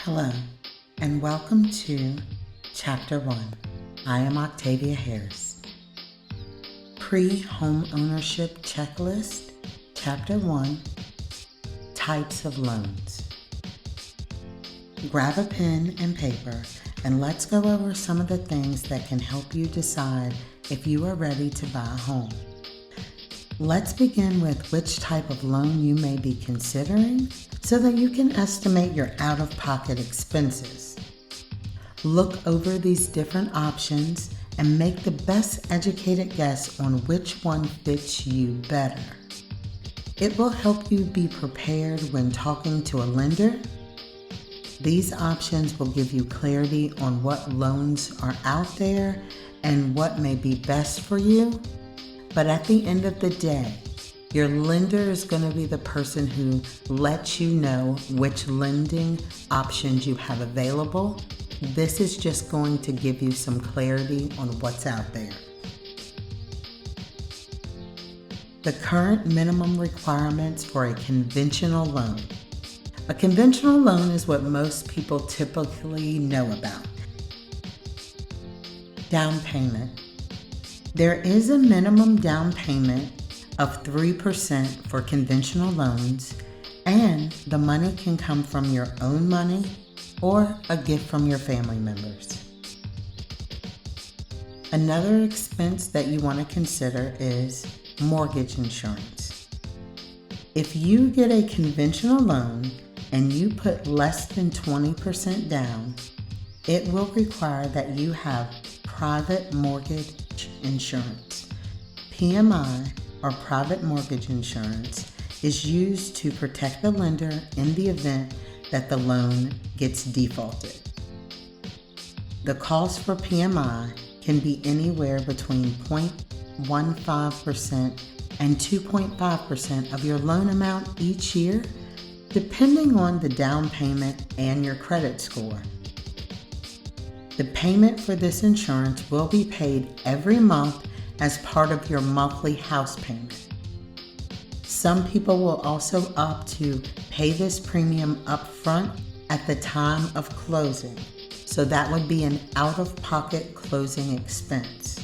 Hello, and welcome to Chapter 1. I am Octavia Harris. Pre-Homeownership Checklist, Chapter 1, Types of Loans. Grab a pen and paper, and let's go over some of the things that can help you decide if you are ready to buy a home. Let's begin with which type of loan you may be considering so that you can estimate your out-of-pocket expenses. Look over these different options and make the best educated guess on which one fits you better. It will help you be prepared when talking to a lender. These options will give you clarity on what loans are out there and what may be best for you. But at the end of the day, your lender is going to be the person who lets you know which lending options you have available. This is just going to give you some clarity on what's out there. The current minimum requirements for a conventional loan. A conventional loan is what most people typically know about. Down payment. There is a minimum down payment of 3% for conventional loans, and the money can come from your own money or a gift from your family members. Another expense that you want to consider is mortgage insurance. If you get a conventional loan and you put less than 20% down, it will require that you have private mortgage insurance. PMI, or private mortgage insurance, is used to protect the lender in the event that the loan gets defaulted. The cost for PMI can be anywhere between 0.15% and 2.5% of your loan amount each year, depending on the down payment and your credit score. The payment for this insurance will be paid every month as part of your monthly house payment. Some people will also opt to pay this premium up front at the time of closing, so that would be an out-of-pocket closing expense.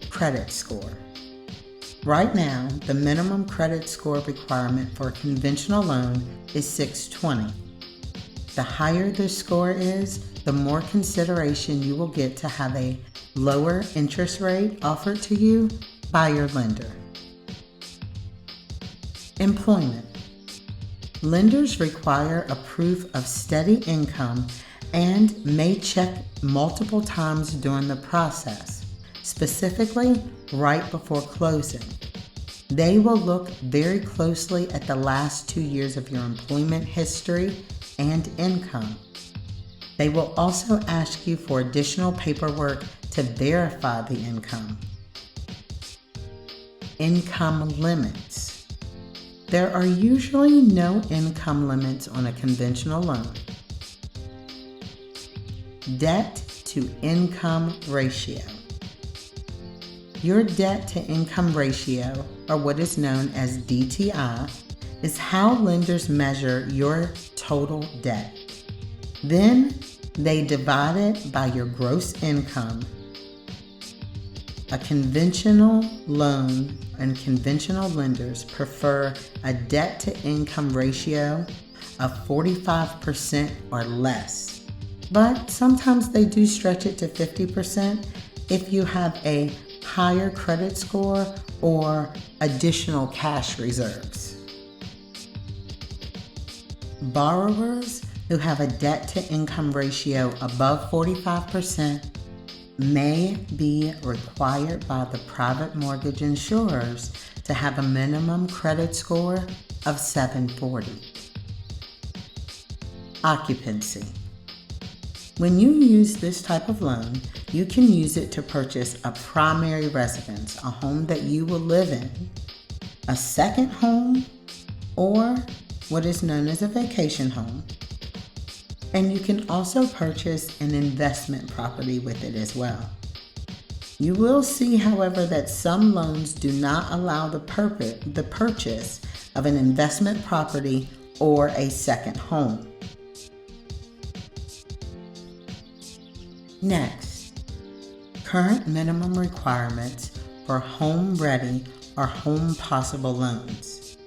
Credit score. Right now, the minimum credit score requirement for a conventional loan is 620. The higher the score is, the more consideration you will get to have a lower interest rate offered to you by your lender. Employment. Lenders require a proof of steady income and may check multiple times during the process, specifically right before closing. They will look very closely at the last 2 years of your employment history and income. They will also ask you for additional paperwork to verify the income. Income limits. There are usually no income limits on a conventional loan. Debt to income ratio. Your debt to income ratio, or what is known as DTI, is how lenders measure your total debt. Then they divide it by your gross income. A conventional loan and conventional lenders prefer a debt to income ratio of 45% or less, but sometimes they do stretch it to 50% if you have a higher credit score or additional cash reserves. Borrowers who have a debt to income ratio above 45% may be required by the private mortgage insurers to have a minimum credit score of 740. Occupancy. When you use this type of loan, you can use it to purchase a primary residence, a home that you will live in, a second home, or what is known as a vacation home. And you can also purchase an investment property with it as well. You will see, however, that some loans do not allow the purchase of an investment property or a second home. Next, current minimum requirements for home ready or home possible loans.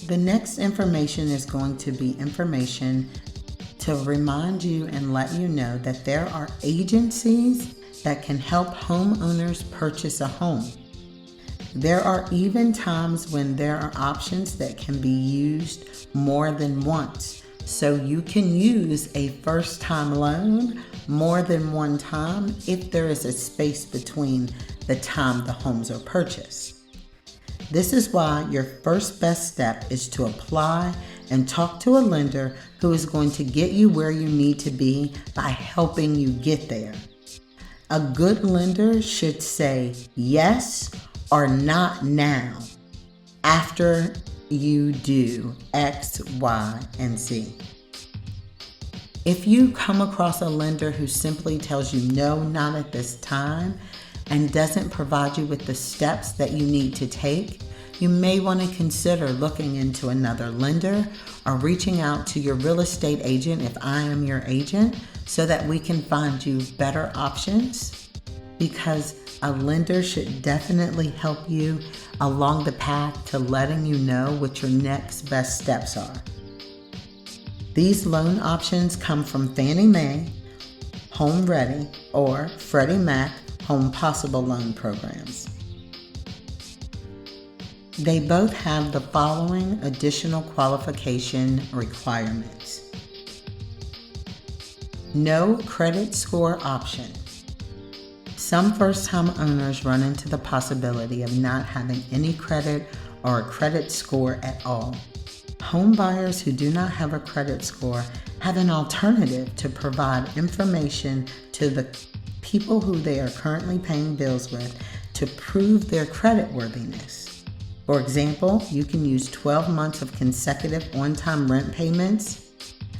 The next information is going to be information to remind you and let you know that there are agencies that can help homeowners purchase a home. There are even times when there are options that can be used more than once. So you can use a first-time loan more than one time if there is a space between the time the homes are purchased. This is why your first best step is to apply and talk to a lender who is going to get you where you need to be by helping you get there. A good lender should say yes or not now after you do X, Y, and Z. If you come across a lender who simply tells you no, not at this time, and doesn't provide you with the steps that you need to take, you may want to consider looking into another lender or reaching out to your real estate agent if I am your agent so that we can find you better options, because a lender should definitely help you along the path to letting you know what your next best steps are. These loan options come from Fannie Mae, Home Ready, or Freddie Mac Home Possible loan programs. They both have the following additional qualification requirements. No credit score option. Some first-time owners run into the possibility of not having any credit or a credit score at all. Home buyers who do not have a credit score have an alternative to provide information to the people who they are currently paying bills with to prove their credit worthiness. For example, you can use 12 months of consecutive on-time rent payments,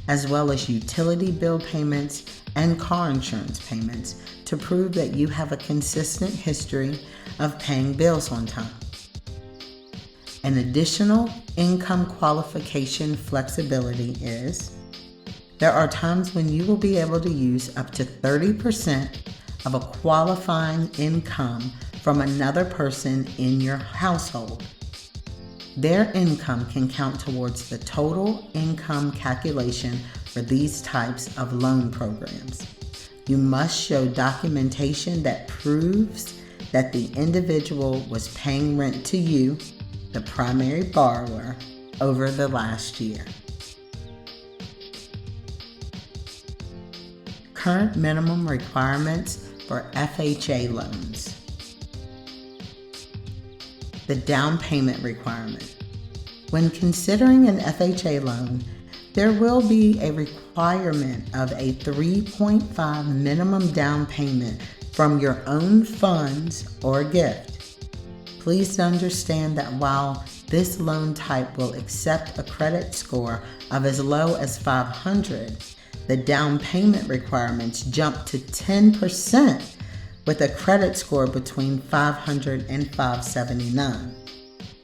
as well as utility bill payments and car insurance payments to prove that you have a consistent history of paying bills on time. An additional income qualification flexibility is there are times when you will be able to use up to 30% of a qualifying income from another person in your household. Their income can count towards the total income calculation for these types of loan programs. You must show documentation that proves that the individual was paying rent to you, the primary borrower, over the last year. Current minimum requirements for FHA loans. The down payment requirement. When considering an FHA loan, there will be a requirement of a 3.5 minimum down payment from your own funds or gift. Please understand that while this loan type will accept a credit score of as low as 500, the down payment requirements jump to 10% with a credit score between 500 and 579.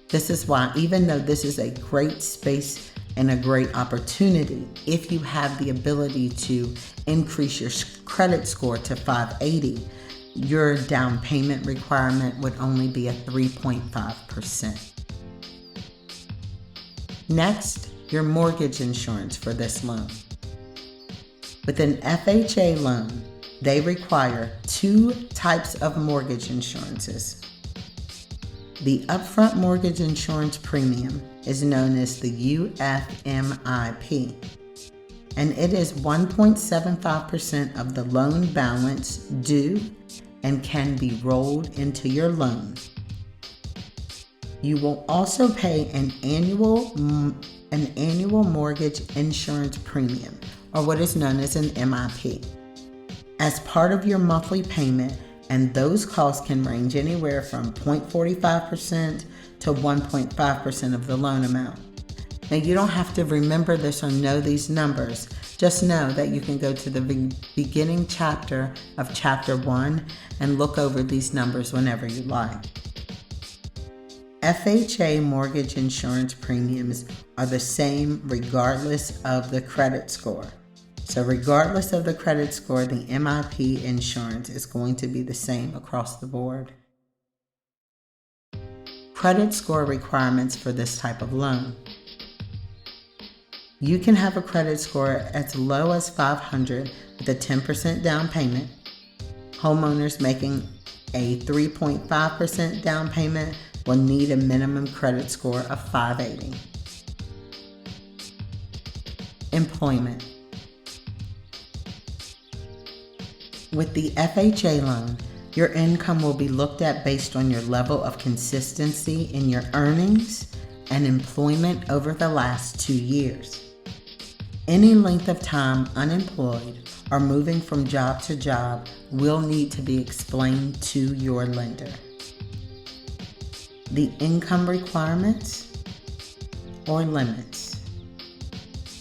This is why, even though this is a great space and a great opportunity, if you have the ability to increase your credit score to 580, your down payment requirement would only be a 3.5%. Next, your mortgage insurance for this loan. With an FHA loan, they require two types of mortgage insurances. The upfront mortgage insurance premium is known as the UFMIP, and it is 1.75% of the loan balance due and can be rolled into your loan. You will also pay an annual mortgage insurance premium, or what is known as an MIP, as part of your monthly payment, and those costs can range anywhere from 0.45% to 1.5% of the loan amount. Now, you don't have to remember this or know these numbers. Just know that you can go to the beginning chapter of Chapter 1 and look over these numbers whenever you like. FHA mortgage insurance premiums are the same regardless of the credit score. So regardless of the credit score, the MIP insurance is going to be the same across the board. Credit score requirements for this type of loan. You can have a credit score as low as 500 with a 10% down payment. Homeowners making a 3.5% down payment will need a minimum credit score of 580. Employment. With the FHA loan, your income will be looked at based on your level of consistency in your earnings and employment over the last 2 years. Any length of time unemployed or moving from job to job will need to be explained to your lender. The income requirements or limits.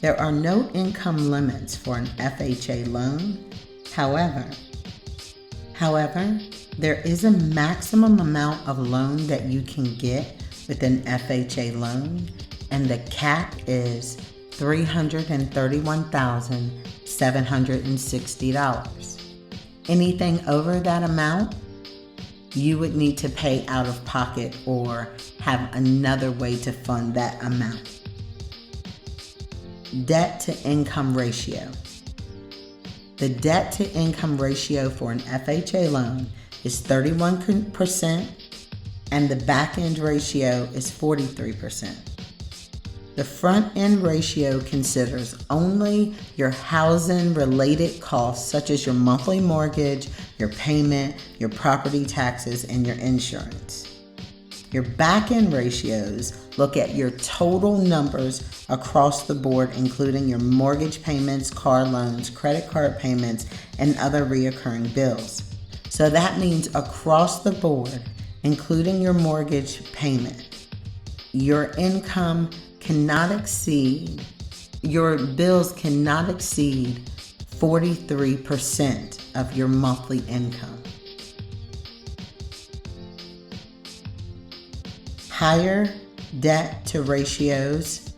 There are no income limits for an FHA loan. However, there is a maximum amount of loan that you can get with an FHA loan, and the cap is $331,760. Anything over that amount, you would need to pay out of pocket or have another way to fund that amount. Debt to income ratio. The debt to income ratio for an FHA loan is 31% and the back end ratio is 43%. The front end ratio considers only your housing related costs such as your monthly mortgage, your payment, your property taxes, and your insurance. Your back end ratios look at your total numbers across the board, including your mortgage payments, car loans, credit card payments, and other reoccurring bills. So that means across the board, including your mortgage payment, your income your bills cannot exceed 43% of your monthly income. Higher debt to ratios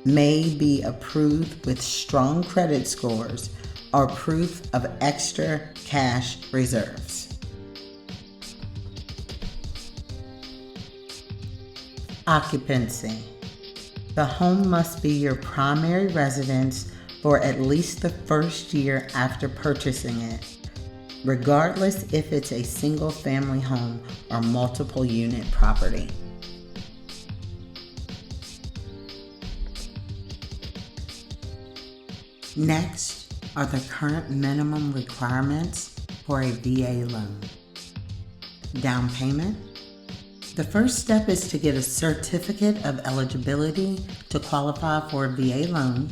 may be approved with strong credit scores or proof of extra cash reserves. Occupancy. The home must be your primary residence for at least the first year after purchasing it, regardless if it's a single-family home or multiple-unit property. Next are the current minimum requirements for a VA loan. Down payment. The first step is to get a certificate of eligibility to qualify for a VA loan,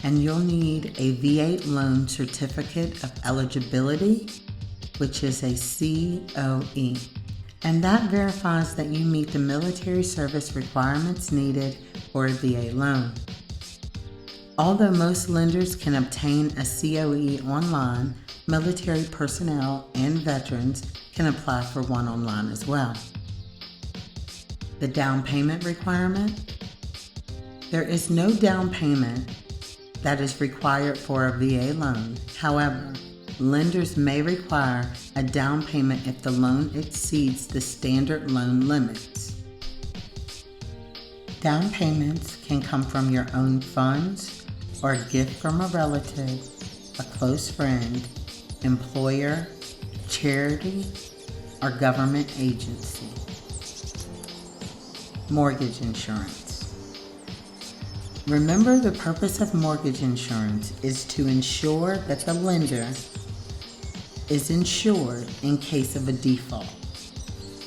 and you'll need a VA loan certificate of eligibility, which is a COE, and that verifies that you meet the military service requirements needed for a VA loan. Although most lenders can obtain a COE online, military personnel and veterans can apply for one online as well. The down payment requirement. There is no down payment that is required for a VA loan. However, lenders may require a down payment if the loan exceeds the standard loan limits. Down payments can come from your own funds or a gift from a relative, a close friend, employer, charity, or government agency. Mortgage insurance. Remember, the purpose of mortgage insurance is to ensure that the lender is insured in case of a default.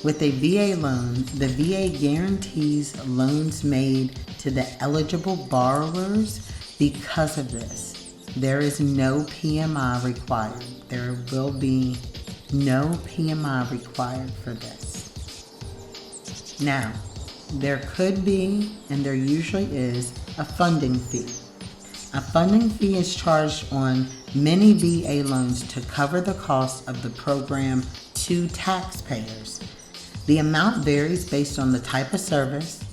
With a VA loan, the VA guarantees loans made to the eligible borrowers. Because of this, there is no PMI required. There will be no PMI required for this. Now, there could be, and there usually is, a funding fee. A funding fee is charged on many VA loans to cover the cost of the program to taxpayers. The amount varies based on the type of service,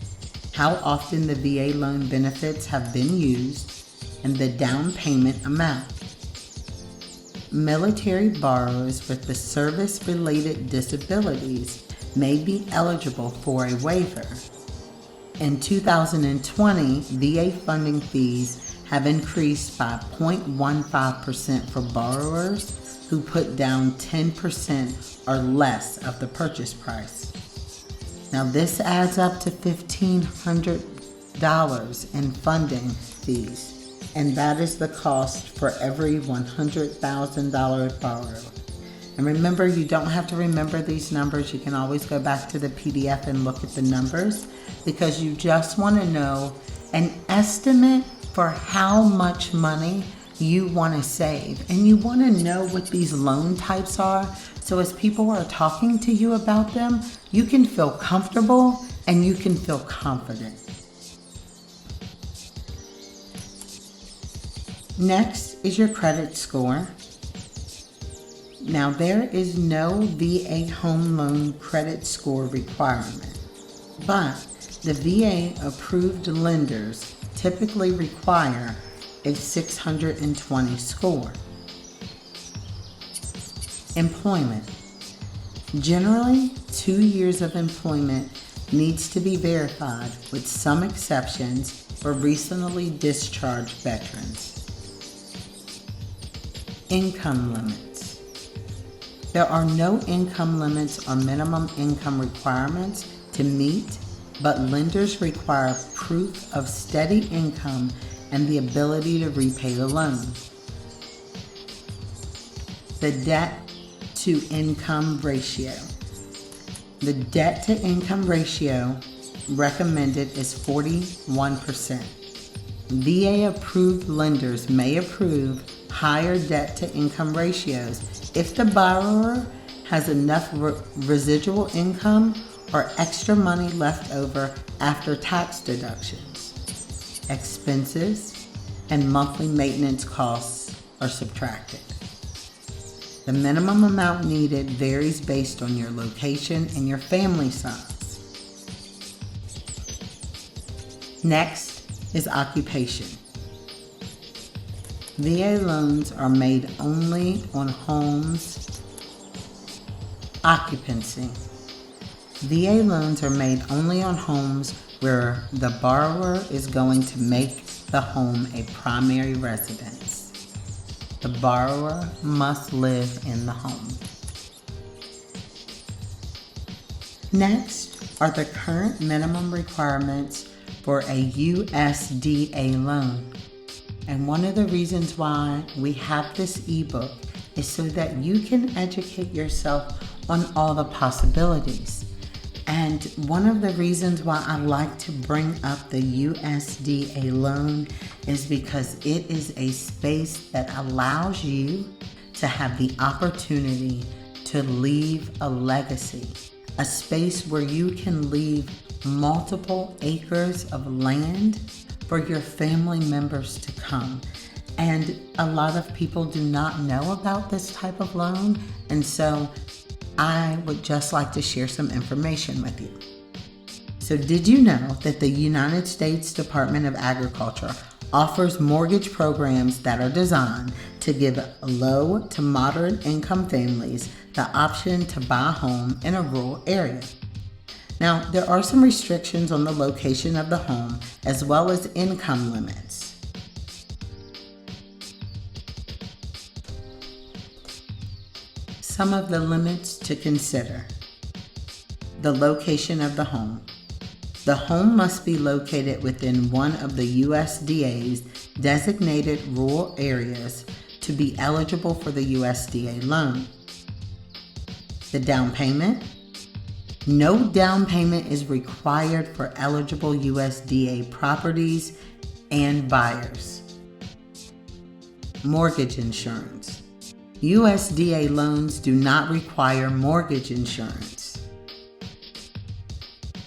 how often the VA loan benefits have been used, and the down payment amount. Military borrowers with the service-related disabilities may be eligible for a waiver. In 2020, VA funding fees have increased by 0.15% for borrowers who put down 10% or less of the purchase price. Now this adds up to $1,500 in funding fees, and that is the cost for every $100,000 borrower. And remember, you don't have to remember these numbers. You can always go back to the PDF and look at the numbers, because you just want to know an estimate for how much money you want to save. And you want to know what these loan types are, so as people are talking to you about them, you can feel comfortable and you can feel confident. Next is your credit score. Now, there is no VA home loan credit score requirement, but the VA approved lenders typically require a 620 score. Employment. Generally, 2 years of employment needs to be verified, with some exceptions for recently discharged veterans. Income limits. There are no income limits or minimum income requirements to meet, but lenders require proof of steady income and the ability to repay the loan. The debt to income ratio. The debt to income ratio recommended is 41%. VA approved lenders may approve higher debt to income ratios if the borrower has enough residual income or extra money left over after tax deductions, expenses, and monthly maintenance costs are subtracted. The minimum amount needed varies based on your location and your family size. Next is occupation. VA loans are made only on homes occupancy. VA loans are made only on homes where the borrower is going to make the home a primary residence. The borrower must live in the home. Next are the current minimum requirements for a USDA loan. And one of the reasons why we have this ebook is so that you can educate yourself on all the possibilities. And one of the reasons why I like to bring up the USDA loan is because it is a space that allows you to have the opportunity to leave a legacy, a space where you can leave multiple acres of land for your family members to come. And a lot of people do not know about this type of loan, and so I would just like to share some information with you. So did you know that the United States Department of Agriculture offers mortgage programs that are designed to give low to moderate income families the option to buy a home in a rural area? Now, there are some restrictions on the location of the home as well as income limits. Some of the limits to consider. The location of the home. The home must be located within one of the USDA's designated rural areas to be eligible for the USDA loan. The down payment. No down payment is required for eligible USDA properties and buyers. Mortgage insurance. USDA loans do not require mortgage insurance.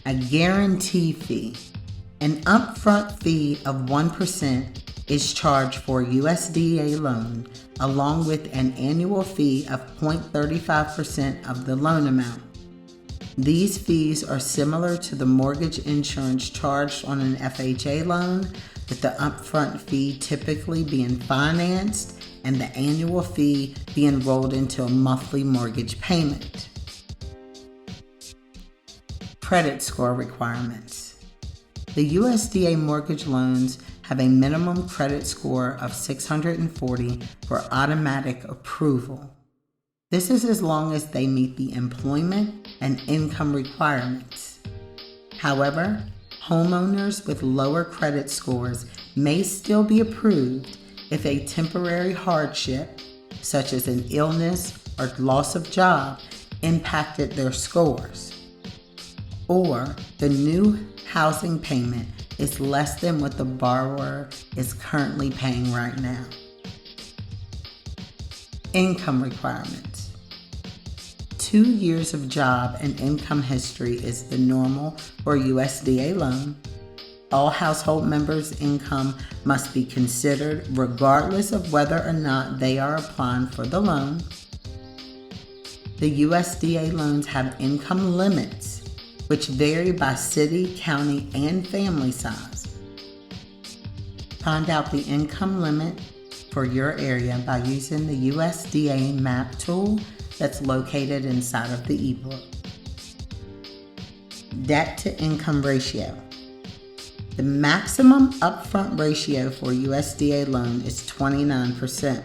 A guarantee fee. An upfront fee of 1% is charged for a USDA loan, along with an annual fee of 0.35% of the loan amount. These fees are similar to the mortgage insurance charged on an FHA loan, with the upfront fee typically being financed and the annual fee being rolled into a monthly mortgage payment. Credit score requirements. The USDA mortgage loans have a minimum credit score of 640 for automatic approval. This is as long as they meet the employment and income requirements. However, homeowners with lower credit scores may still be approved if a temporary hardship, such as an illness or loss of job, impacted their scores, or the new housing payment is less than what the borrower is currently paying right now. Income requirements. 2 years of job and income history is the normal for a USDA loan. All household members' income must be considered regardless of whether or not they are applying for the loan. The USDA loans have income limits, which vary by city, county, and family size. Find out the income limit for your area by using the USDA map tool that's located inside of the ebook. Debt to income ratio. The maximum upfront ratio for a USDA loan is 29%,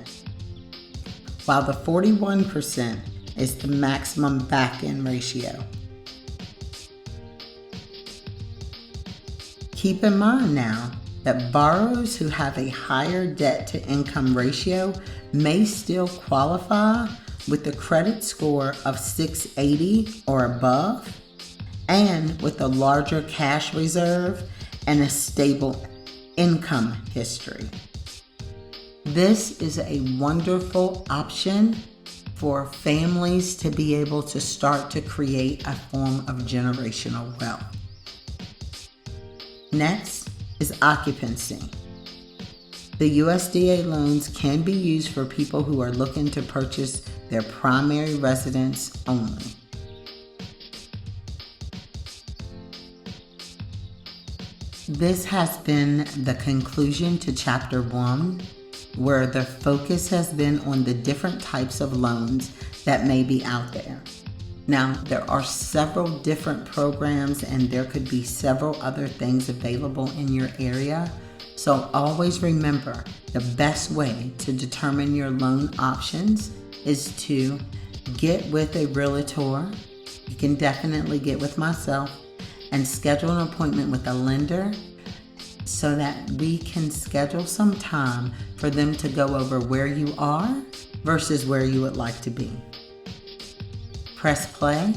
while the 41% is the maximum back-end ratio. Keep in mind now that borrowers who have a higher debt to income ratio may still qualify with a credit score of 680 or above, and with a larger cash reserve and a stable income history. This is a wonderful option for families to be able to start to create a form of generational wealth. Next is occupancy. The USDA loans can be used for people who are looking to purchase their primary residence only. This has been the conclusion to Chapter 1, where the focus has been on the different types of loans that may be out there. Now, there are several different programs and there could be several other things available in your area. So always remember, the best way to determine your loan options is to get with a realtor. You can definitely get with myself and schedule an appointment with a lender so that we can schedule some time for them to go over where you are versus where you would like to be. Press play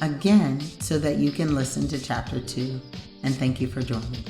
again so that you can listen to Chapter 2, and thank you for joining.